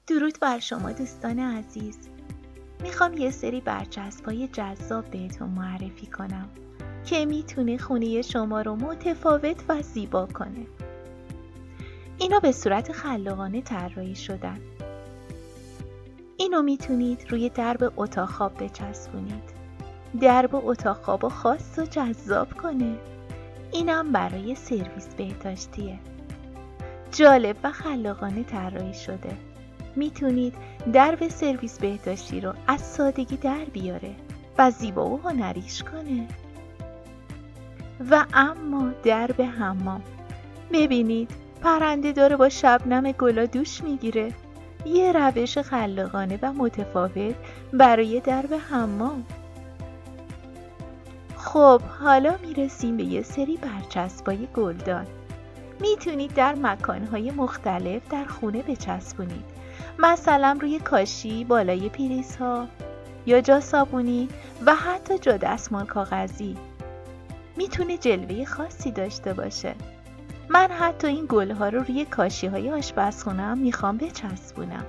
درود بر شما دوستان عزیز. میخوام یه سری برچسب‌های جذاب بهتون معرفی کنم که میتونه خونه شما رو متفاوت و زیبا کنه. اینا به صورت خلاقانه طراحی شدن. اینو میتونید روی درب اتاق خواب بچسبونید. درب اتاق خوابو خاص و جذاب کنه. اینم برای سرویس بهداشتیه. جالب و خلاقانه طراحی شده. میتونید درب سرویس بهداشتی رو از سادگی در بیاره و زیبا و هنریش کنه. و اما درب حمام، ببینید پرنده داره با شبنم گلا دوش میگیره. یه روش خلاقانه و متفاوت برای درب حمام. خب حالا میرسیم به یه سری برچسبای گلدان. میتونید در مکانهای مختلف در خونه بچسبونید. مثلا روی کاشی، بالای پریزها یا جا صابونی و حتی جا دستمال کاغذی. میتونه جلوه خاصی داشته باشه. من حتی این گلها رو روی کاشی‌های آشپزخونه‌ام میخوام بچسبونم.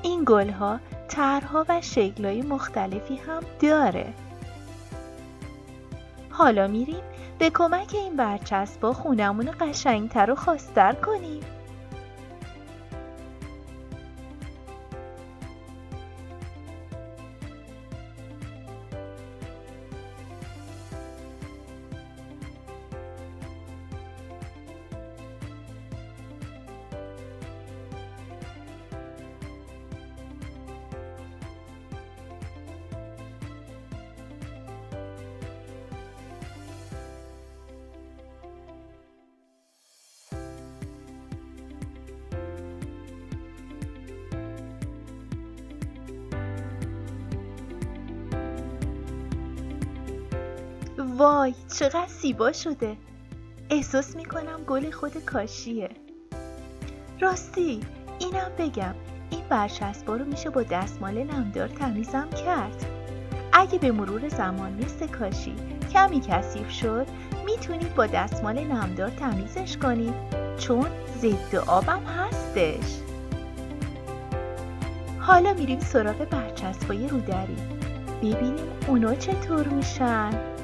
این گلها طرح‌ها و شکل‌های مختلفی هم داره. حالا میریم به کمک این برچسب‌ها خونمون قشنگتر و خاص‌تر کنیم. وای چقدر زیبا شده. احساس میکنم گل خود کاشیه. راستی اینم بگم، این برچسبا رو میشه با دستمال نمدار تمیزم کرد. اگه به مرور زمان مثل کاشی کمی کثیف شد، میتونید با دستمال نمدار تمیزش کنید، چون ضد آبم هستش. حالا میریم سراغ برچسبای رودری. ببینیم اونا چطور میشن.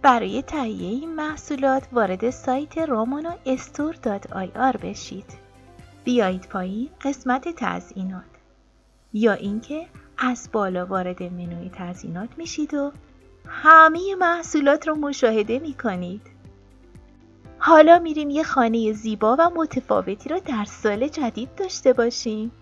برای تهیه این محصولات وارد سایت romanostore.ir بشید. بیایید پایین قسمت تزیینات، یا اینکه از بالا وارد منوی تزیینات میشید و همه محصولات رو مشاهده میکنید. حالا میریم یه خانه زیبا و متفاوتی رو در سال جدید داشته باشیم.